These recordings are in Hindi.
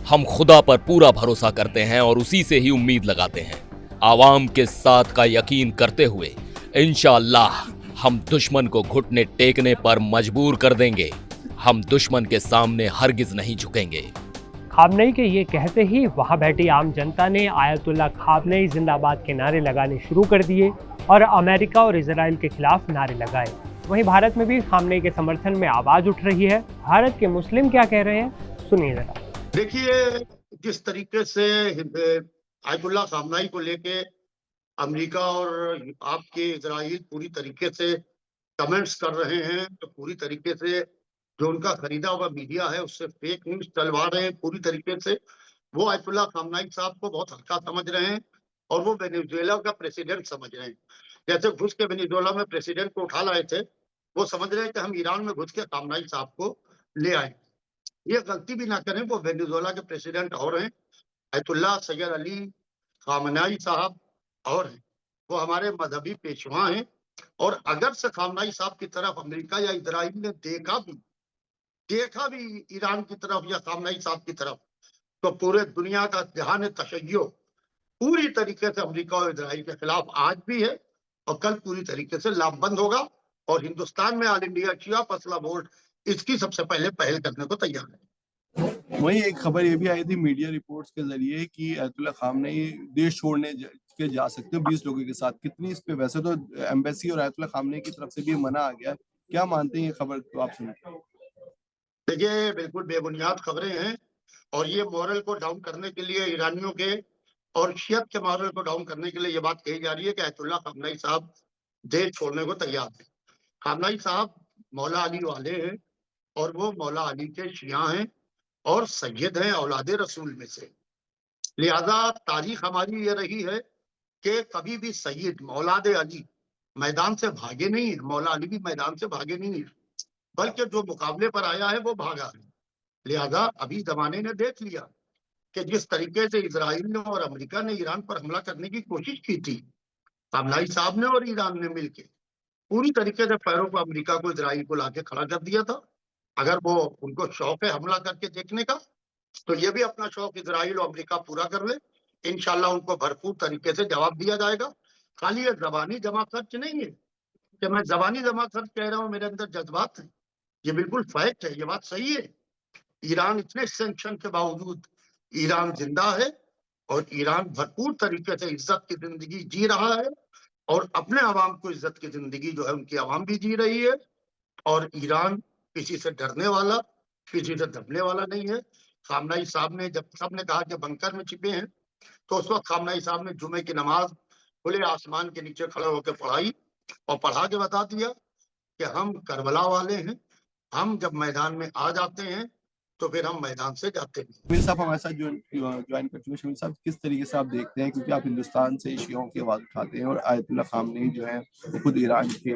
हम खुदा पर पूरा भरोसा करते हैं और उसी से ही उम्मीद लगाते हैं। आवाम के साथ का यकीन करते हुए इंशाअल्लाह हम दुश्मन को घुटने टेकने पर मजबूर कर देंगे। हम दुश्मन के सामने हरगिज नहीं झुकेंगे। खामनेई के ये कहते ही वहां बैठी आम जनता ने आयतुल्ला खामनेई जिंदाबाद के नारे लगाने शुरू कर दिए और अमेरिका और इजराइल के खिलाफ नारे लगाए। वहीं भारत में भी खामनेई के समर्थन में आवाज उठ रही है। भारत के मुस्लिम क्या कह रहे हैं, सुनिए जरा। देखिए, जिस तरीके से आयतुल्ला खामनेई को लेके अमेरिका और आपके इजराइल पूरी तरीके से कमेंट्स कर रहे हैं, तो पूरी तरीके से जो उनका खरीदा हुआ मीडिया है उससे फेक न्यूज चलवा रहे हैं पूरी तरीके से। वो आयतुल्ला खामनेई साहब को बहुत हल्का समझ रहे हैं और वो वेनेजुएला का प्रेसिडेंट समझ रहे हैं। जैसे घुस के वेनेजुएला में प्रेसिडेंट को उठा लाए थे, वो समझ रहे हैं कि हम ईरान में घुस के खामनेई साहब को ले आए। ये गलती भी ना करें, वो वेनेजुएला के प्रेसिडेंट और हैं, आयतुल्ला सैयद अली खामनेई साहब और हैं। वो हमारे मजहबी पेशवा हैं और अगर से खामनेई साहब की तरफ अमेरिका या इजराइल ने देखा भी ईरान की तरफ या खामनेई साहब की तरफ, तो पूरे दुनिया का जहान तशय्यो पूरी तरीके से अमेरिका और इजराइल के खिलाफ आज भी है और कल पूरी तरीके से लामबंद होगा। और हिंदुस्तान में ऑल इंडिया शिया फैसला बोर्ड इसकी सबसे पहले पहल करने को तैयार है। वहीं एक खबर ये भी आई थी मीडिया रिपोर्ट्स के जरिए कि आयतुल्ला खामनेई देश छोड़ने के जा सकते हैं 20 लोगों के साथ। कितनी इस पे, वैसे तो एम्बेसी और आयतुल्ला खामनेई की तरफ से भी मना आ गया, क्या मानते हैं ये खबर तो आप सुनिए। देखिए, बिल्कुल बेबुनियाद खबरें हैं और ये मॉरल को डाउन करने के लिए ईरानियों के और शियत के मॉरल को डाउन करने के लिए ये बात कही जा रही है कि आयतुल्ला खामनेई साहब देश छोड़ने को तैयार है। खामनेई साहब मौला अली वाले हैं और वो मौला अली के शिया हैं और सैयद हैं औलादे रसूल में से। लिहाजा तारीख हमारी ये रही है कि कभी भी सैयद औलादे अली मैदान से भागे नहीं है, मौला अली भी मैदान से भागे नहीं है, बल्कि जो मुकाबले पर आया है वो भागा है। लिहाजा अभी जमाने ने देख लिया कि जिस तरीके से इजराइल ने और अमेरिका ने ईरान पर हमला करने की कोशिश की थी, खामनेई साहब ने और ईरान ने मिलकर पूरी तरीके से पैरों पर अमेरिका को इजराइल को लाके खड़ा कर दिया था। अगर वो उनको शौक है हमला करके देखने का, तो ये भी अपना शौक इजराइल और अमेरिका पूरा कर ले। इंशाल्लाह उनको भरपूर तरीके से जवाब दिया जाएगा। खाली ये जबानी जमा खर्च नहीं है कि मैं जबानी जमा खर्च कह रहा हूँ, मेरे अंदर जज्बात है, ये बिल्कुल फैक्ट है, ये बात सही है। ईरान इतने सैंक्शन के बावजूद ईरान जिंदा है और ईरान भरपूर तरीके से इज्जत की जिंदगी जी रहा है और अपने अवाम को इज्जत की जिंदगी जो है उनकी अवाम भी जी रही है। और ईरान किसी से डरने वाला, किसी से दबने वाला नहीं है। खामनेई साहब ने जब सबने कहा कि बंकर में छिपे हैं, तो उस वक्त खामनेई साहब ने जुमे की नमाज खुले आसमान के नीचे खड़े होकर पढ़ाई और पढ़ा के बता दिया कि हम करबला वाले हैं, हम जब मैदान में आ जाते हैं तो फिर हम मैदान से जाते हैं। शमील साहब हमारे साथ ज्वाइन कर चुके हैं। शमील साहब, किस तरीके से आप देखते हैं, क्योंकि आप हिंदुस्तान से शियों की आवाज उठाते हैं और आयतुल्ला खामनेई जो है वो खुद ईरान के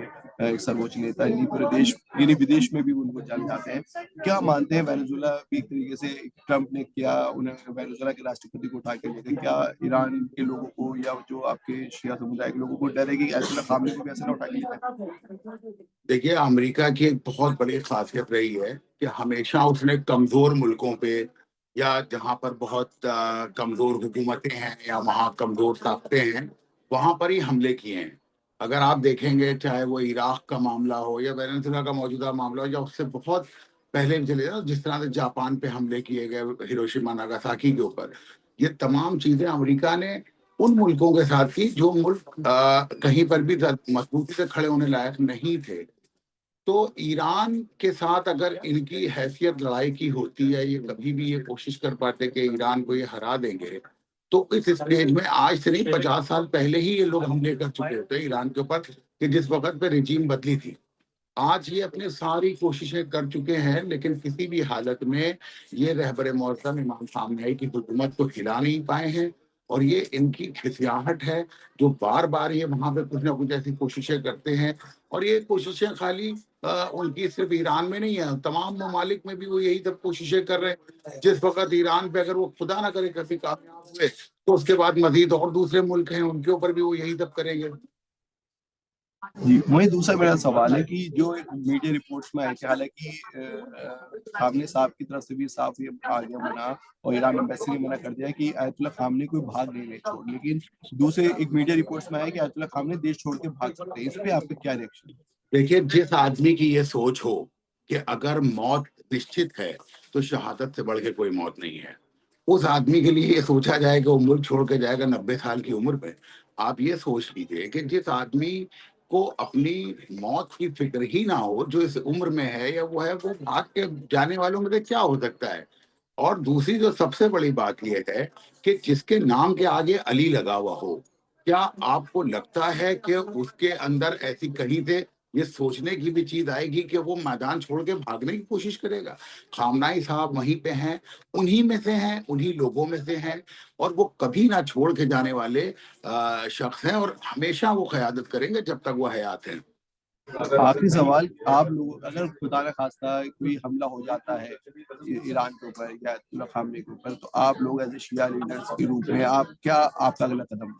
एक सर्वोच्च नेता, यानी पूरे देश यानी विदेश में भी उनको जाने जाते हैं, क्या मानते हैं वेनेजुएला भी एक तरीके से ट्रम्प ने किया, उन्हें वेनेजुएला के राष्ट्रपति को उठा के लेके, क्या ईरान के लोगों को या जो आपके शिया समुदाय के लोगों को डर है कि आयतुल्ला खामनेई को भी ऐसे ना उठा के लेते? देखिए, अमेरिका की एक बहुत बड़ी खासियत रही है कि हमेशा उसने कमजोर मुल्कों पे या जहां पर बहुत कमजोर हुकूमतें हैं या वहां कमजोर ताकतें हैं, वहां पर ही हमले किए हैं। अगर आप देखेंगे, चाहे वो इराक का मामला हो या वेनेजुएला का मौजूदा मामला हो या उससे बहुत पहले चले जाओ, जिस तरह से जापान पे हमले किए गए हिरोशिमा नागासाकी के ऊपर, ये तमाम चीजें अमेरिका ने उन मुल्कों के साथ की जो मुल्क कहीं पर भी मजबूती से खड़े होने लायक नहीं थे। तो ईरान के साथ अगर इनकी हैसियत लड़ाई की होती है, ये कभी भी ये कोशिश कर पाते कि ईरान को ये हरा देंगे, तो इस स्टेज में आज से नहीं 50 साल पहले ही ये लोग हमले कर चुके होते ईरान के ऊपर, कि जिस वक्त पे रिजीम बदली थी। आज ये अपनी सारी कोशिशें कर चुके हैं, लेकिन किसी भी हालत में ये रहबर मोहतरम इमाम खामनेई की हुकूमत को हिला नहीं पाए हैं। और ये इनकी खिसियाहट है जो बार बार ये वहां पे कुछ ना कुछ ऐसी कोशिशें करते हैं। और ये कोशिशें खाली उनकी सिर्फ ईरान में नहीं है, तमाम ममालिक में भी वो यही सब कोशिशें कर रहे हैं। जिस वक्त ईरान पे अगर वो खुदा ना करे कभी कामयाब हुए, तो उसके बाद मजीद और दूसरे मुल्क हैं उनके ऊपर भी वो यही सब करेंगे। जी, वही दूसरा मेरा सवाल है कि जो एक मीडिया रिपोर्ट्स में आए थे, हालांकि खामने साहब की तरफ से भी साफ ये आ गया मना, और ईरान एम्बेसी ने मना कर दिया कि आयतुल्ला खामने कोई भाग नहीं छोड़, लेकिन दूसरे एक मीडिया रिपोर्ट्स में आया कि आयतुल्ला खामने देश छोड़ के भाग सकते हैं। इस पे आपका क्या रिएक्शन? देखिए, जिस आदमी की ये सोच हो कि अगर मौत निश्चित है तो शहादत से बढ़ के कोई मौत नहीं है, उस आदमी के लिए ये सोचा जाए कि वो मुल्क छोड़ के जाएगा 90 साल की उम्र में। आप ये सोच लीजिए कि जिस आदमी को अपनी मौत की फिक्र ही ना हो, जो इस उम्र में है या वो भाग के जाने वालों में से क्या हो सकता है। और दूसरी जो सबसे बड़ी बात यह है कि जिसके नाम के आगे अली लगा हुआ हो, क्या आपको लगता है कि उसके अंदर ऐसी कहीं से ये सोचने की भी चीज आएगी कि वो मैदान छोड़ के भागने की कोशिश करेगा? खामनाई साहब वहीं पे हैं, उन्हीं में से हैं, उन्हीं लोगों में से हैं, और वो कभी ना छोड़ के जाने वाले शख्स हैं, और हमेशा वो क़यादत करेंगे जब तक वो हयात हैं। आखिरी सवाल, आप लोग अगर खुदा ना खास्ता कोई हमला हो जाता है ईरान के ऊपर या अयतुल्ला खामने के ऊपर, तो आप लोग एज ए शिया लीडर्स के रूप में आप क्या, आपका अगला कदम?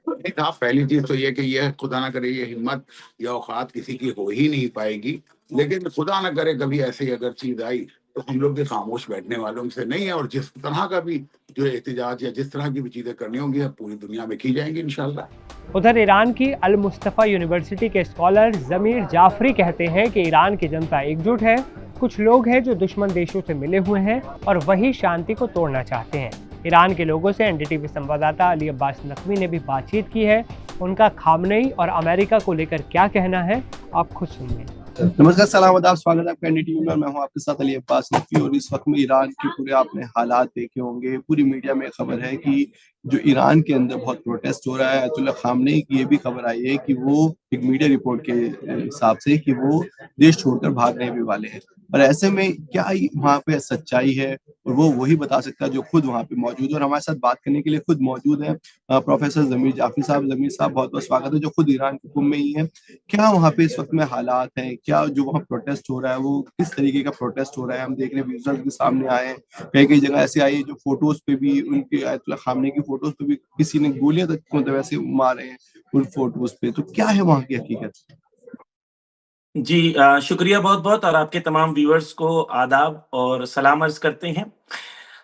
नहीं था, पहली चीज तो ये कि ये खुदा ना करे ये हिम्मत या औकात किसी की हो ही नहीं पाएगी, लेकिन खुदा ना करे कभी ऐसी अगर चीज आई तो हम लोग भी खामोश बैठने वालों से नहीं है, और जिस तरह का भी जो एहतजाज या जिस तरह की भी चीजें करनी होंगी अब पूरी दुनिया में की जाएंगी इंशाल्लाह। उधर ईरान की अल मुस्तफ़ा यूनिवर्सिटी के स्कॉलर ज़मीर जाफरी कहते हैं कि ईरान की जनता एकजुट है। कुछ लोग हैं जो दुश्मन देशों से मिले हुए हैं और वही शांति को तोड़ना चाहते हैं। ईरान के लोगों से एनडीटीवी संवाददाता अली अब्बास नकवी ने भी बातचीत की है। उनका खामनेई और अमेरिका को लेकर क्या कहना है, आप खुद सुनिए। नमस्कार, सलाम आदाब, स्वागत है आपका एनडीटीवी में। मैं हूं आपके साथ अली अब्बास नकवी, और इस वक्त में ईरान के पूरे आपने हालात देखे होंगे, पूरी मीडिया में खबर है कि जो ईरान के अंदर बहुत प्रोटेस्ट हो रहा है। अयतुल्ला खामनेई की ये भी खबर आई है कि वो एक मीडिया रिपोर्ट के हिसाब से कि वो देश छोड़कर भागने भी वाले हैं। और ऐसे में क्या वहाँ पे सच्चाई है, और वो वही बता सकता है जो खुद वहाँ पे मौजूद है। और हमारे साथ बात करने के लिए खुद मौजूद है प्रोफेसर ज़मीर जाफरी साहब। ज़मीर साहब, बहुत बहुत स्वागत है, जो खुद ईरान के कुंभ में ही है। क्या वहाँ पे इस वक्त में हालात हैं, क्या जो वहाँ प्रोटेस्ट हो रहा है वो किस तरीके का प्रोटेस्ट हो रहा है? हम देख रहे हैं विजुअल्स भी सामने आए हैं, कई कई जगह ऐसे आई है जो फोटोज पे भी उनके आयतुल्ला खामने की फोटोज पे भी किसी ने गोलियां तक मतलब ऐसे मारे हैं उन फोटोज पे। तो क्या है वहाँ की हकीकत? जी शुक्रिया बहुत बहुत, और आपके तमाम व्यूअर्स को आदाब और सलाम अर्ज करते हैं।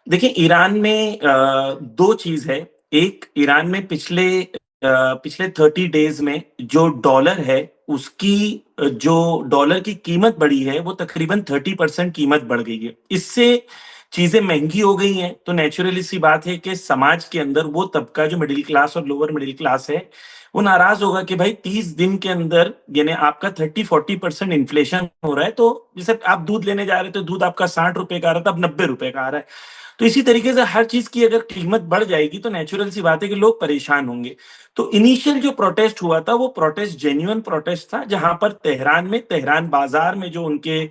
देखिए, ईरान में दो चीज है। एक, ईरान में पिछले 30 डेज में जो डॉलर है उसकी जो डॉलर की कीमत बढ़ी है वो तकरीबन 30% कीमत बढ़ गई है। इससे चीजें महंगी हो गई हैं, तो नेचुरली सी बात है कि समाज के अंदर वो तबका जो मिडिल क्लास और लोअर मिडिल क्लास है वो नाराज होगा कि भाई 30 दिन के अंदर यानी आपका 30-40% इन्फ्लेशन हो रहा है। तो जैसे आप दूध लेने जा रहे थे, दूध आपका 60 रुपए का आ रहा था, अब 90 रुपए का आ रहा है। तो इसी तरीके से हर चीज की अगर कीमत बढ़ जाएगी तो नेचुरल सी बात है कि लोग परेशान होंगे। तो इनिशियल जो प्रोटेस्ट हुआ था वो प्रोटेस्ट जेन्युइन प्रोटेस्ट था, जहां पर तेहरान बाजार में जो उनके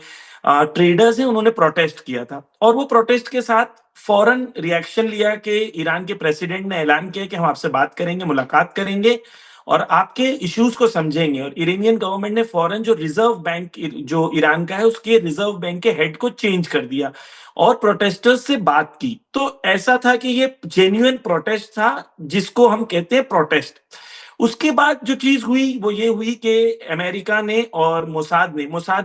ट्रेडर्स हैं उन्होंने प्रोटेस्ट किया था। और वो प्रोटेस्ट के साथ फौरन रिएक्शन लिया कि ईरान के प्रेसिडेंट ने ऐलान किया कि हम आपसे बात करेंगे, मुलाकात करेंगे और आपके इश्यूज को समझेंगे। और इरानियन गवर्नमेंट ने फौरन जो रिजर्व बैंक जो ईरान का है उसके रिजर्व बैंक के हेड को चेंज कर दिया और प्रोटेस्टर्स से बात की। तो ऐसा था कि ये जेन्युइन प्रोटेस्ट था, जिसको हम कहते हैं प्रोटेस्ट। उसके बाद जो चीज हुई वो ये हुई कि अमेरिका ने और मोसाद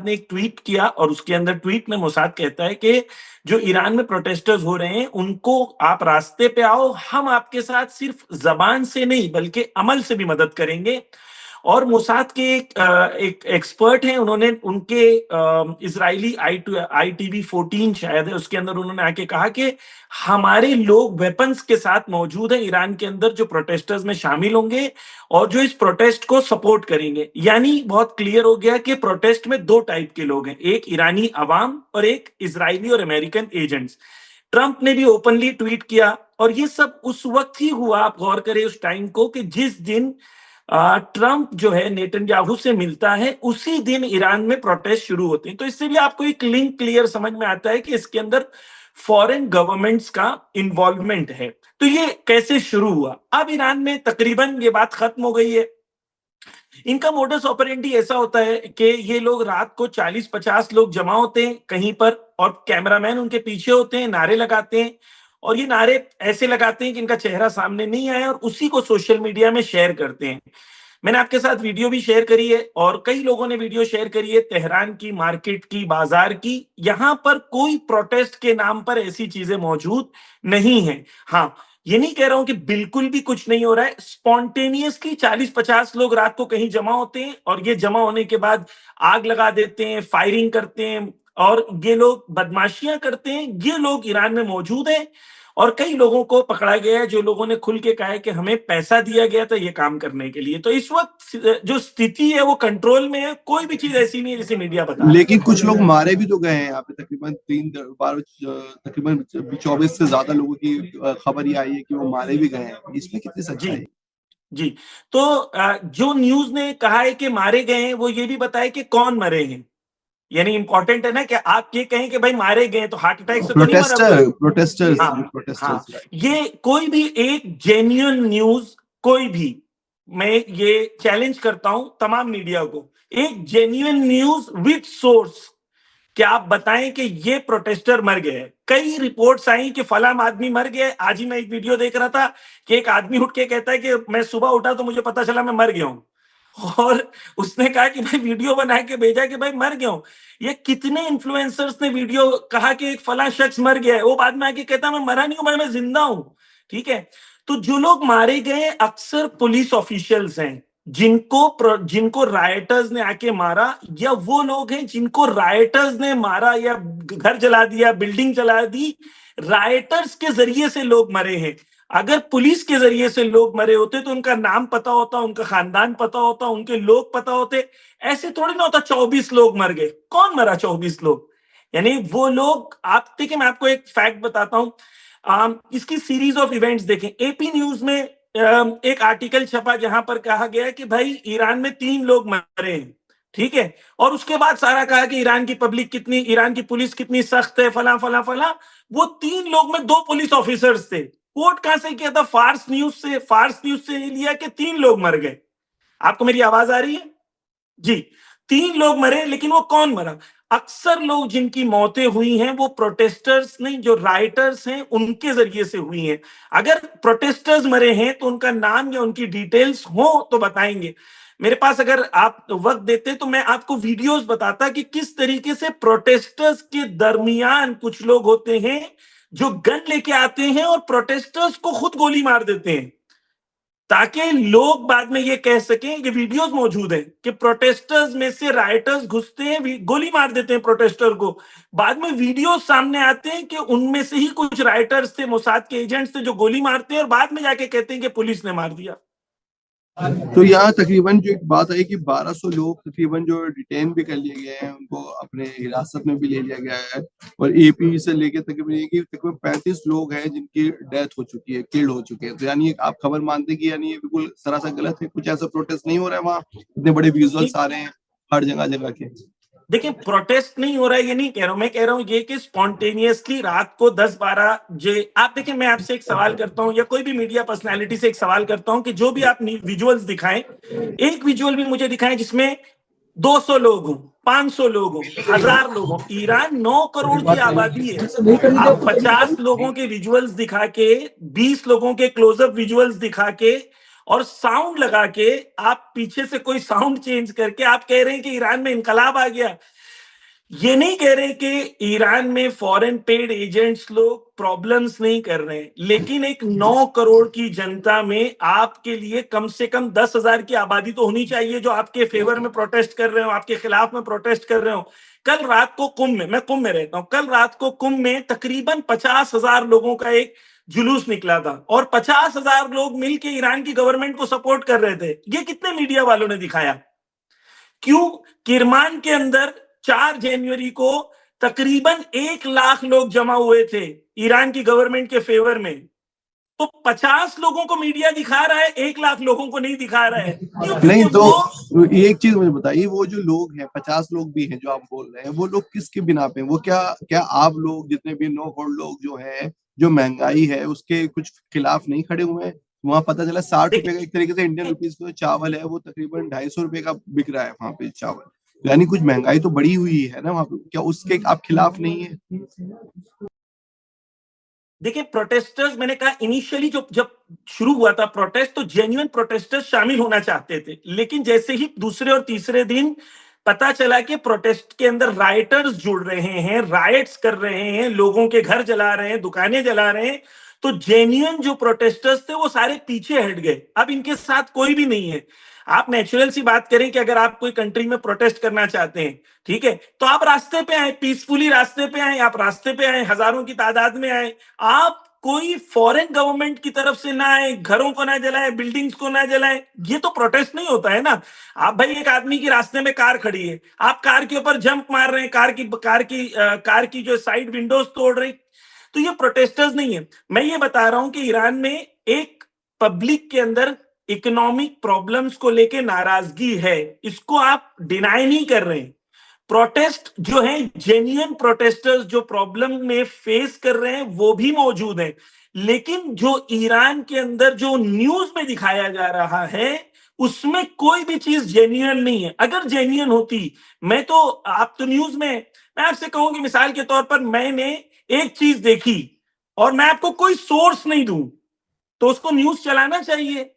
ने एक ट्वीट किया, और उसके अंदर ट्वीट में मोसाद कहता है कि जो ईरान में प्रोटेस्टर्स हो रहे हैं उनको आप रास्ते पे आओ, हम आपके साथ सिर्फ जबान से नहीं बल्कि अमल से भी मदद करेंगे। और मोसाद के एक एक्सपर्ट हैं, उन्होंने उनके इजरायली ITV14 शायद है, उसके अंदर उन्होंने आके कहा कि हमारे लोग वेपन्स के साथ मौजूद हैं ईरान के अंदर, जो प्रोटेस्टर्स में शामिल होंगे और जो इस प्रोटेस्ट को सपोर्ट करेंगे। यानी बहुत क्लियर हो गया कि प्रोटेस्ट में दो टाइप के लोग हैं, एक ईरानी अवाम और एक इजरायली और अमेरिकन एजेंट्स। ट्रंप ने भी ओपनली ट्वीट किया, और ये सब उस वक्त ही हुआ, आप गौर करें उस टाइम को, कि जिस दिन ट्रंप जो है नेतन्याहू से मिलता है उसी दिन ईरान में प्रोटेस्ट शुरू होते हैं। तो इससे भी आपको एक लिंक क्लियर समझ में आता है कि इसके अंदर फॉरेन गवर्नमेंट्स का इन्वॉल्वमेंट है। तो ये कैसे शुरू हुआ? अब ईरान में तकरीबन ये बात खत्म हो गई है। इनका मोडस ऑपरेंडी ऐसा होता है कि ये लोग रात को 40-50 लोग जमा होते हैं कहीं पर, और कैमरामैन उनके पीछे होते हैं, नारे लगाते हैं, और ये नारे ऐसे लगाते हैं कि इनका चेहरा सामने नहीं आए, और उसी को सोशल मीडिया में शेयर करते हैं। मैंने आपके साथ वीडियो भी शेयर करी है और कई लोगों ने वीडियो शेयर करी है तेहरान की, मार्केट की, बाजार की। यहां पर कोई प्रोटेस्ट के नाम पर ऐसी चीजें मौजूद नहीं है। हाँ, ये नहीं कह रहा हूं कि बिल्कुल भी कुछ नहीं हो रहा है। स्पॉन्टेनियसली 40-50 लोग रात को कहीं जमा होते हैं और ये जमा होने के बाद आग लगा देते हैं, फायरिंग करते हैं और ये लोग बदमाशियां करते हैं। ये लोग ईरान में मौजूद हैं और कई लोगों को पकड़ा गया है, जो लोगों ने खुल के कहा है कि हमें पैसा दिया गया था ये काम करने के लिए। तो इस वक्त जो स्थिति है वो कंट्रोल में है, कोई भी चीज ऐसी नहीं है जिसे मीडिया बता रहा है। लेकिन कुछ लोग मारे भी तो गए हैं यहाँ पे, तकरीबन 3 बार, तकरीबन 24 से ज्यादा लोगों की खबर ये आई है कि वो मारे भी गए हैं। इसमें कितनी सच्चाई है? जी, तो जो न्यूज ने कहा है कि मारे गए हैं, वो ये भी बताए कि कौन मरे हैं। यानी इंपॉर्टेंट है ना कि आप ये कहें कि भाई मारे गए, तो हार्ट अटैक से तो नहीं मरा कोई। प्रोटेस्टर्स हाँ, ये कोई भी एक जेन्युइन न्यूज, कोई भी, मैं ये चैलेंज करता हूं तमाम मीडिया को, एक जेन्युइन न्यूज विद सोर्स, क्या आप बताएं कि ये प्रोटेस्टर मर गए। कई रिपोर्ट्स आई कि फलाम आदमी मर गया। आज ही मैं एक वीडियो देख रहा था कि एक आदमी उठ के कहता है कि मैं सुबह उठा तो मुझे पता चला मैं मर गया हूं, और उसने कहा कि भाई वीडियो बना के भेजा कि भाई मर गया हूं। ये कितने इन्फ्लुएंसर्स ने वीडियो कहा कि एक फला शख्स मर गया है, वो बाद में आके कहता मैं मरा नहीं हूं भाई, मैं जिंदा हूं। ठीक है, तो जो लोग मारे गए अक्सर पुलिस ऑफिशियल्स हैं, जिनको राइटर्स ने आके मारा, या वो लोग हैं जिनको राइटर्स ने मारा या घर जला दिया, बिल्डिंग जला दी। राइटर्स के जरिए से लोग मरे हैं। अगर पुलिस के जरिए से लोग मरे होते तो उनका नाम पता होता, उनका खानदान पता होता, उनके लोग पता होते। ऐसे थोड़ी ना होता 24 लोग मर गए। कौन मरा 24 लोग? यानी वो लोग, आप देखिए, मैं आपको एक फैक्ट बताता हूं। इसकी सीरीज ऑफ इवेंट्स देखें। एपी न्यूज में एक आर्टिकल छपा जहां पर कहा गया कि भाई ईरान में 3 लोग मरे हैं। ठीक है, और उसके बाद सारा कहा कि ईरान की पुलिस कितनी सख्त है, फला फला फला। वो 3 लोग में 2 पुलिस ऑफिसर्स थे। कोट कहां से किया था? फार्स न्यूज से लिया कि 3 लोग मर गए। आपको मेरी आवाज आ रही है? जी, 3 लोग मरे, लेकिन वो कौन मरा? अक्सर लोग जिनकी मौतें हुई हैं वो प्रोटेस्टर्स नहीं, जो राइटर्स हैं उनके जरिए से हुई हैं। अगर प्रोटेस्टर्स मरे हैं तो उनका नाम या उनकी डिटेल्स हो तो बताएंगे। मेरे पास अगर आप वक्त देते तो मैं आपको वीडियोस बताता कि किस तरीके से प्रोटेस्टर्स के दरमियान कुछ लोग होते हैं जो गन लेके आते हैं और प्रोटेस्टर्स को खुद गोली मार देते हैं, ताकि लोग बाद में ये कह सकें, ये वीडियोस मौजूद हैं कि प्रोटेस्टर्स में से राइटर्स घुसते हैं, गोली मार देते हैं प्रोटेस्टर को। बाद में वीडियोस सामने आते हैं कि उनमें से ही कुछ राइटर्स थे, मोसाद के एजेंट्स थे, जो गोली मारते हैं और बाद में जाके कहते हैं कि पुलिस ने मार दिया। तो यहाँ तकरीबन जो एक बात आई कि 1200 लोग तकरीबन जो डिटेन भी कर लिए गए हैं, उनको अपने हिरासत में भी ले लिया गया है, और एपी से लेके तकरीबन 35 लोग हैं जिनकी डेथ हो चुकी है, किल्ड हो चुके हैं। तो यानी आप खबर मानते हैं कि यानी ये बिल्कुल सरासर गलत है, कुछ ऐसा प्रोटेस्ट नहीं हो रहा है वहाँ? इतने बड़े विजुअल्स आ रहे हैं हर जगह जगह के। देखिए, प्रोटेस्ट नहीं हो रहा है ये नहीं कह रहा हूं, मैं कह रहा हूं ये कि स्पॉन्टेनियसली रात को 10-12 जे, आप देखिए, मैं आपसे एक सवाल करता हूं या कोई भी मीडिया पर्सनालिटी से एक सवाल करता हूं कि जो भी आप विजुअल्स दिखाएं, एक विजुअल भी मुझे दिखाएं जिसमें 200 लोग हों, 500 लोग हों, 1000 लोग हों। ईरान 9 करोड़ की आबादी है। आप 50 लोगों के विजुअल्स दिखा के, 20 लोगों के क्लोजअप विजुअल्स दिखा के और साउंड लगा के, आप पीछे से कोई साउंड चेंज करके आप कह रहे हैं कि ईरान में इनकलाब आ गया। ये नहीं कह रहे कि ईरान में फॉरेन पेड एजेंट्स लोग प्रॉब्लम्स नहीं कर रहे हैं, लेकिन एक 9 करोड़ की जनता में आपके लिए कम से कम 10,000 की आबादी तो होनी चाहिए जो आपके फेवर में प्रोटेस्ट कर रहे हो, आपके खिलाफ में प्रोटेस्ट कर रहे हो। कल रात को कुंभ में, मैं कुंभ में रहता हूं, कल रात को कुंभ में तकरीबन 50,000 लोगों का एक जुलूस निकला था और 50,000 लोग मिलकर ईरान की गवर्नमेंट को सपोर्ट कर रहे थे। ये कितने मीडिया वालों ने दिखाया? क्यों? किरमान के अंदर 4 जनवरी को तकरीबन 1 लाख लोग जमा हुए थे ईरान की गवर्नमेंट के फेवर में। तो 50 लोगों को मीडिया दिखा रहा है, 1 लाख लोगों को नहीं दिखा रहा है। क्यों? नहीं, तो एक चीज मुझे बताइए, वो जो लोग हैं, 50 लोग भी हैं जो आप बोल रहे हैं, वो लोग किसके बिना पे? वो क्या आप लोग जितने भी 9 करोड़ लोग जो हैं, जो महंगाई है उसके कुछ खिलाफ नहीं खड़े हुए हैं? वहां पता चला 60 रुपए का, एक तरीके से इंडियन रुपीज में चावल है वो तकरीबन 250 रुपए का बिक रहा है वहां पे चावल। यानी कुछ महंगाई तो बढ़ी हुई है ना वहां पे, क्या उसके आप खिलाफ नहीं है? देखिए प्रोटेस्टर्स, मैंने कहा इनिशियली जब शुरू हुआ था प्रोटेस्ट, तो जेन्युइन प्रोटेस्टर्स शामिल होना चाहते थे, लेकिन जैसे ही दूसरे और तीसरे दिन पता चला कि प्रोटेस्ट के अंदर राइटर्स जुड़ रहे हैं, राइट्स कर रहे हैं, लोगों के घर जला रहे हैं, दुकानें जला रहे हैं, तो जेन्युइन जो प्रोटेस्टर्स थे वो सारे पीछे हट गए। अब इनके साथ कोई भी नहीं है। आप नेचुरल सी बात करें कि अगर आप कोई कंट्री में प्रोटेस्ट करना चाहते हैं, ठीक है, तो आप रास्ते पे आए, पीसफुली रास्ते पे आए, आप रास्ते पे आए, हजारों की तादाद में आए। आप कोई फॉरेन गवर्नमेंट की तरफ से ना आए, घरों को ना जलाए, बिल्डिंग्स को ना जलाए, ये तो प्रोटेस्ट नहीं होता है ना। आप भाई, एक आदमी की रास्ते में कार खड़ी है, आप कार के ऊपर जंप मार रहे हैं, कार की जो साइड विंडोज तोड़ रहे हैं, तो ये प्रोटेस्टर्स नहीं है। मैं ये बता रहा हूं कि ईरान में एक पब्लिक के अंदर इकोनॉमिक प्रॉब्लम्स को लेके नाराजगी है, इसको आप डिनाई नहीं कर रहे हैं। प्रोटेस्ट जो है, जेन्युइन प्रोटेस्टर्स जो प्रॉब्लम में फेस कर रहे हैं वो भी मौजूद हैं, लेकिन जो ईरान के अंदर जो न्यूज में दिखाया जा रहा है उसमें कोई भी चीज जेन्युइन नहीं है। अगर जेन्युइन होती, मैं तो, आप तो न्यूज में, मैं आपसे कहूं कि मिसाल के तौर पर मैंने एक चीज देखी और मैं आपको कोई सोर्स नहीं दूं, तो उसको न्यूज चलाना चाहिए।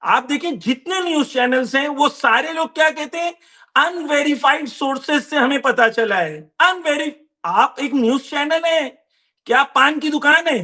आप देखें जितने न्यूज चैनल्स हैं वो सारे लोग क्या कहते हैं, अनवेरिफाइड सोर्सेस से हमें पता चला है। आप एक न्यूज चैनल है क्या? पान की दुकान है?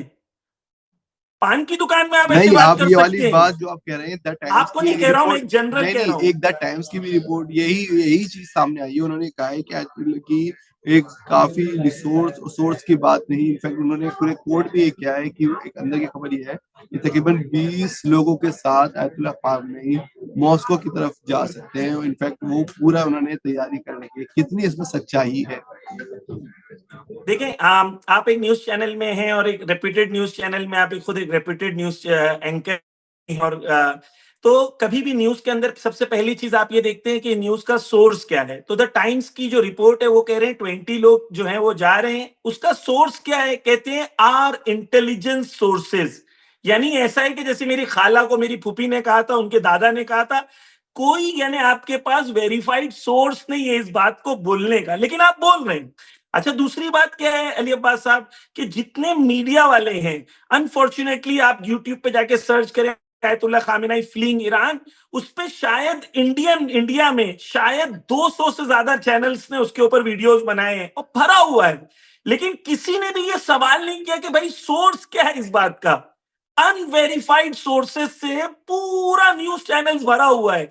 पान की दुकान में आप ऐसे नहीं, बात आप कर ये वाली सकते हैं? बात जो आप कह रहे हैं, द टाइम्स आपको की नहीं कह रहा हूं मैं, रिपोर्ट, एक जनरल नहीं कह नहीं, रहा हूं। एक द टाइम्स की भी रिपोर्ट यही यही चीज सामने आई है। उन्होंने कहा है कि आयतुल्ला की एक काफी सोर्स की बात नहीं, इनफैक्ट उन्होंने पूरे कोर्ट भी ये किया है कि एक अंदर की खबर ये है कि तकरीबन 20 लोगों के साथ आयतुल्ला खामेनी मॉस्को की तरफ जा सकते हैं। इनफैक्ट वो पूरा उन्होंने तैयारी करने की, कितनी इसमें सच्चाई है। देखें, आप एक न्यूज चैनल में हैं और एक रेप्यूटेड न्यूज चैनल में, आप खुद एक रेप्यूटेड न्यूज एंकर हैं, और तो कभी भी न्यूज के अंदर सबसे पहली चीज आप ये देखते हैं कि न्यूज का सोर्स क्या है। तो द टाइम्स की जो रिपोर्ट है वो कह रहे हैं 20 लोग जो हैं वो जा रहे हैं। उसका सोर्स क्या है? कहते हैं आर इंटेलिजेंस सोर्सेज। यानी ऐसा है कि जैसे मेरी खाला को मेरी फूफी ने कहा था, उनके दादा ने कहा था, कोई यानी आपके पास वेरीफाइड सोर्स नहीं है इस बात को बोलने का, लेकिन आप बोल रहे हैं। अच्छा, दूसरी बात क्या है अली अब्बास साहब, कि जितने मीडिया वाले हैं, अनफॉर्चुनेटली आप यूट्यूब पे जाके सर्च करें आयतुल्ला खामेनी फ्लीइंग ईरान, उस पे शायद इंडिया में शायद 200 से ज्यादा चैनल्स ने उसके ऊपर वीडियोस बनाए हैं और भरा हुआ है, लेकिन किसी ने भी ये सवाल नहीं किया कि भाई सोर्स क्या है इस बात का। अनवेरिफाइड सोर्सेस से पूरा न्यूज चैनल भरा हुआ है।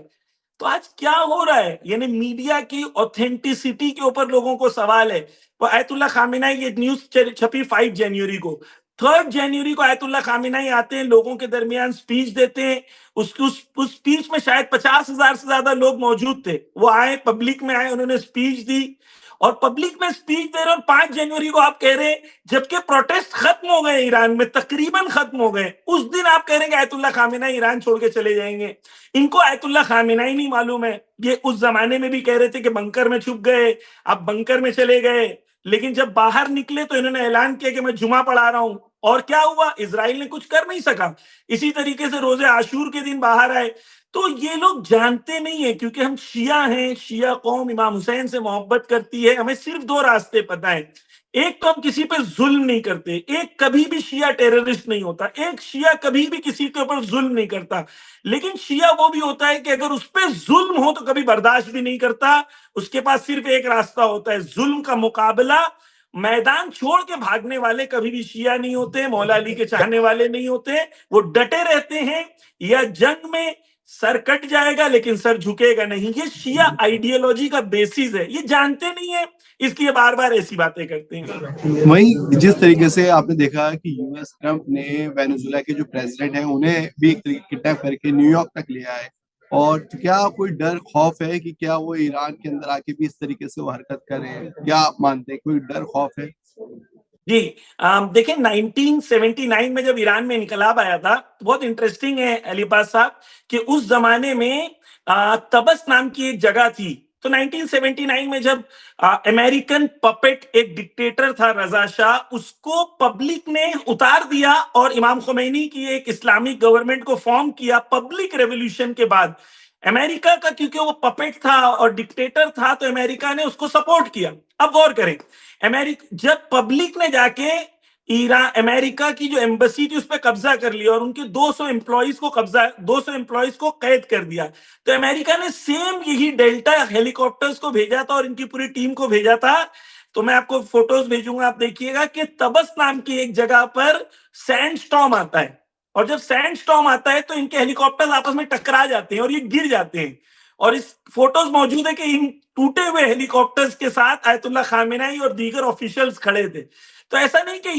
तो आज क्या हो रहा है, यानी मीडिया की ऑथेंटिसिटी के ऊपर लोगों को सवाल है। वो आयतुल्ला खामेनी, ये न्यूज छपी 5 जनवरी को, 3 जनवरी को आयतुल्ला खामेनी आते हैं, लोगों के दरमियान स्पीच देते हैं। उस स्पीच में शायद 50,000 से ज्यादा लोग मौजूद थे। वो आए, पब्लिक में आए, उन्होंने स्पीच दी और पब्लिक में स्पीच दे रहे, और 5 जनवरी को आप कह रहे हैं, जबकि प्रोटेस्ट खत्म हो गए ईरान में, तकरीबन खत्म हो गए, उस दिन आप कह रहे हैं कि आयतुल्ला खामेनी ईरान छोड़ के चले जाएंगे। इनको आयतुल्ला खामेनी ही नहीं मालूम है। ये उस जमाने में भी कह रहे थे कि बंकर में छुप गए, अब बंकर में चले गए, लेकिन जब बाहर निकले तो इन्होंने ऐलान किया कि मैं जुमा पढ़ा रहा हूं, और क्या हुआ? इजराइल ने कुछ कर नहीं सका। इसी तरीके से रोजे आशूर के दिन बाहर आए। तो ये लोग जानते नहीं है, क्योंकि हम शिया हैं, शिया कौम इमाम हुसैन से मोहब्बत करती है, हमें सिर्फ 2 रास्ते पता है। एक तो हम किसी पे जुल्म नहीं करते, एक कभी भी शिया टेररिस्ट नहीं होता, एक शिया कभी भी किसी के ऊपर जुल्म नहीं करता, लेकिन शिया वो भी होता है कि अगर उस पर जुल्म हो तो कभी बर्दाश्त भी नहीं करता। उसके पास सिर्फ एक रास्ता होता है, जुल्म का मुकाबला। मैदान छोड़ के भागने वाले कभी भी शिया नहीं होते, मौला अली के चाहने वाले नहीं होते। वो डटे रहते हैं, या जंग में सर कट जाएगा लेकिन सर झुकेगा नहीं। ये शिया आइडियोलॉजी का बेसिस है, ये जानते नहीं है, इसलिए बार बार ऐसी बातें करते हैं। वहीं जिस तरीके से आपने देखा कि यूएस ट्रंप ने वेनेजुएला के जो प्रेसिडेंट हैं उन्हें भी किडनैप करके न्यूयॉर्क तक ले आए, और क्या कोई डर खौफ है कि क्या वो ईरान के अंदर आके भी इस तरीके से वो हरकत करें? क्या आप मानते हैं, कोई डर खौफ है? जी, देखिए 1979 में जब ईरान में इनकलाब आया था, तो बहुत इंटरेस्टिंग है अलीबाज साहब कि उस जमाने में तबस नाम की एक जगह थी। तो 1979 में जब अमेरिकन पपेट एक डिक्टेटर था रजा शाह, उसको पब्लिक ने उतार दिया और इमाम खुमैनी की एक इस्लामिक गवर्नमेंट को फॉर्म किया पब्लिक रेवोल्यूशन के बाद। अमेरिका का, क्योंकि वो पपेट था और डिक्टेटर था, तो अमेरिका ने उसको सपोर्ट किया। अब गौर करें, अमेरिका जब पब्लिक ने जाके ईरान अमेरिका की जो एम्बेसी थी उस पर कब्जा कर लिया और उनके 200 एम्प्लॉइज को कैद कर दिया। तो अमेरिका ने सेम यही डेल्टा हेलीकॉप्टर्स को भेजा था और इनकी पूरी टीम को भेजा था। तो मैं आपको फोटोज भेजूंगा, आप देखिएगा कि तबस नाम की एक जगह पर सैंड स्टॉर्म आता है और जब सैंड स्टॉर्म आता है तो इनके हेलीकॉप्टर्स आपस में टकरा जाते हैं और ये गिर जाते हैं। और इस फोटोज मौजूद है कि इन टूटे हुए हेलीकॉप्टर्स के साथ आयतुल्लाह खामेनेई और दीगर ऑफिशियल्स खड़े थे। तो ऐसा नहीं कि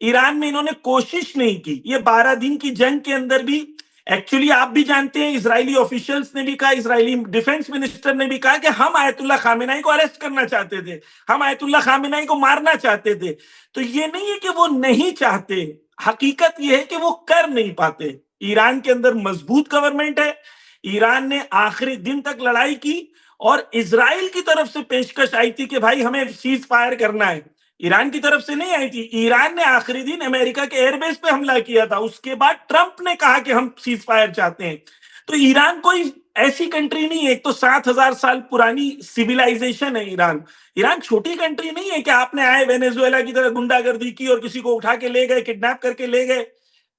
ईरान में इन्होंने कोशिश नहीं की। ये 12 दिन की जंग के अंदर भी एक्चुअली आप भी जानते हैं, इजरायली ऑफिशियल्स ने भी कहा, इजरायली डिफेंस मिनिस्टर ने भी कहा कि हम आयतुल्लाह खामेनेई को अरेस्ट करना चाहते थे, हम आयतुल्लाह खामेनेई को मारना चाहते थे। तो ये नहीं है कि वो नहीं चाहते, हकीकत ये है कि वो कर नहीं पाते। ईरान के अंदर मजबूत गवर्नमेंट है, ईरान ने आखिरी दिन तक लड़ाई की और इजराइल की तरफ से पेशकश आई थी कि भाई हमें सीज फायर करना है। ईरान की तरफ से नहीं आई थी, ईरान ने आखिरी दिन अमेरिका के एयरबेस पे हमला किया था। उसके बाद ट्रंप ने कहा कि हम सीज फायर चाहते हैं। तो ईरान कोई ऐसी कंट्री नहीं है, एक तो 7,000 साल पुरानी सिविलाइजेशन है ईरान। ईरान छोटी कंट्री नहीं है कि आपने आए वेनेजुएला की तरह गुंडागर्दी की और किसी को उठा के ले गए, किडनैप करके ले गए।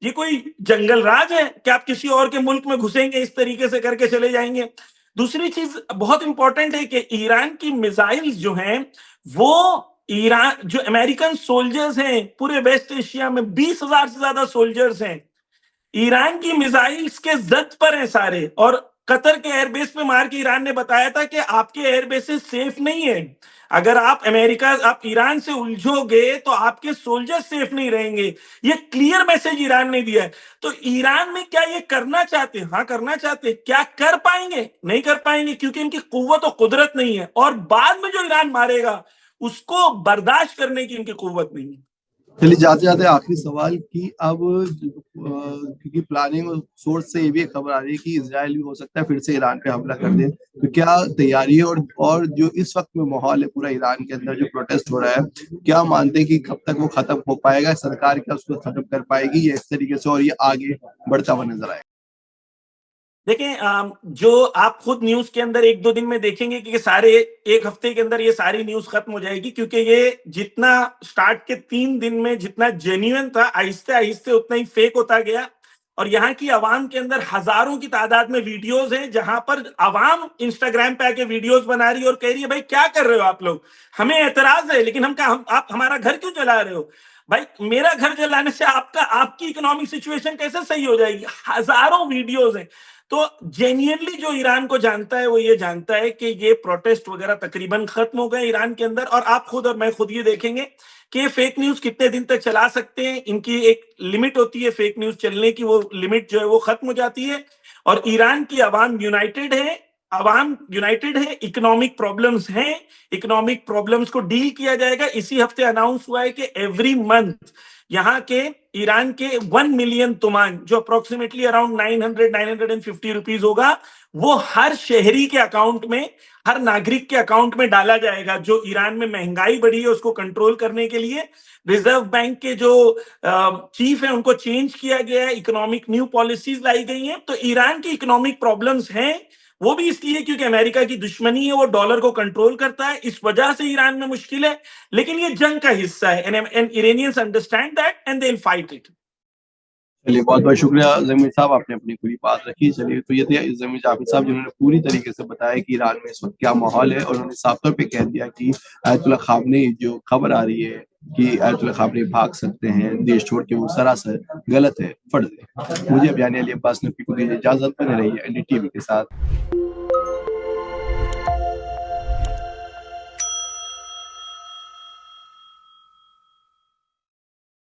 ये कोई जंगल राज है कि आप किसी और के मुल्क में घुसेंगे, इस तरीके से करके चले जाएंगे। दूसरी चीज बहुत इंपॉर्टेंट है कि ईरान की मिसाइल्स जो हैं वो ईरान जो अमेरिकन सोल्जर्स हैं पूरे वेस्ट एशिया में 20,000 से ज्यादा सोल्जर्स हैं, ईरान की मिसाइल्स के जद पर हैं सारे। और कतर के एयरबेस पे मार के ईरान ने बताया था कि आपके एयरबेसेस सेफ नहीं है, अगर आप ईरान से उलझोगे तो आपके सोल्जर्स सेफ नहीं रहेंगे। ये क्लियर मैसेज ईरान ने दिया है। तो ईरान में क्या ये करना चाहते हैं? हाँ करना चाहते हैं। क्या कर पाएंगे? नहीं कर पाएंगे, क्योंकि इनकी कुव्वत और कुदरत नहीं है और बाद में जो ईरान मारेगा उसको बर्दाश्त करने की इनकी कुव्वत नहीं है। चलिए जाते जाते आखिरी सवाल कि अब क्योंकि प्लानिंग सोर्स से ये भी एक खबर आ रही है कि इजराइल भी हो सकता है फिर से ईरान पे हमला कर दे, तो क्या तैयारी है? और जो इस वक्त में माहौल है पूरा ईरान के अंदर जो प्रोटेस्ट हो रहा है, क्या मानते हैं कि कब तक वो खत्म हो पाएगा? सरकार क्या उसको खत्म कर पाएगी या इस तरीके से और ये आगे बढ़ता हुआ नजर आएगा? देखें, जो आप खुद न्यूज के अंदर 1-2 दिन में देखेंगे कि सारे एक हफ्ते के अंदर ये सारी न्यूज खत्म हो जाएगी, क्योंकि ये जितना स्टार्ट के 3 दिन में जितना जेन्युइन था, आहिस्ते आहिस्ते उतना ही फेक होता गया। और यहाँ की आवाम के अंदर हजारों की तादाद में वीडियोज हैं जहां पर आवाम इंस्टाग्राम पे आके वीडियोज बना रही है और कह रही है भाई क्या कर रहे हो आप लोग, हमें एतराज है, लेकिन आप हमारा घर क्यों जला रहे हो? भाई मेरा घर जलाने से आपकी इकोनॉमिक सिचुएशन कैसे सही हो जाएगी? हजारों वीडियोज हैं। तो जेन्युइनली जो ईरान को जानता है वो ये जानता है कि ये प्रोटेस्ट वगैरह तकरीबन खत्म हो गए ईरान के अंदर। और आप खुद और मैं खुद ये देखेंगे कि ये फेक न्यूज कितने दिन तक चला सकते हैं। इनकी एक लिमिट होती है फेक न्यूज चलने की, वो लिमिट जो है वो खत्म हो जाती है। और ईरान की आवाम यूनाइटेड है, इकोनॉमिक प्रॉब्लम्स हैं, इकोनॉमिक प्रॉब्लम्स को डील किया जाएगा। इसी हफ्ते अनाउंस हुआ है कि एवरी मंथ यहाँ के ईरान के 1 मिलियन तुमान, जो अप्रोक्सीमेटली अराउंड 950 रुपीज होगा, वो हर शहरी के अकाउंट में, हर नागरिक के अकाउंट में डाला जाएगा। जो ईरान में महंगाई बढ़ी है उसको कंट्रोल करने के लिए रिजर्व बैंक के जो चीफ है उनको चेंज किया गया है, इकोनॉमिक न्यू पॉलिसीज लाई गई हैं। तो ईरान की इकोनॉमिक प्रॉब्लम्स हैं, वो भी इसलिए क्योंकि अमेरिका की दुश्मनी है, वो डॉलर को कंट्रोल करता है, इस वजह से ईरान में मुश्किल है। लेकिन ये जंग का हिस्सा है and Iranians understand that and they will fight it. चलिए बहुत बहुत शुक्रिया जमीर साहब, आपने अपनी पूरी बात रखी। चलिए तो ये थे जमीर जाफिर साहब जिन्होंने पूरी तरीके से बताया कि ईरान में इस वक्त क्या माहौल है, और उन्होंने साफ तौर पे कह दिया कि आयतुल्लाह खामनेई जो खबर आ रही है कि आयतुल्लाह खामनेई भाग सकते हैं देश छोड़ के, वो सरासर गलत है, फर्ज है। मुझे अब यानी अली अब्बास नकवी को दीजिए इजाजत, बने रहिए NDTV के साथ।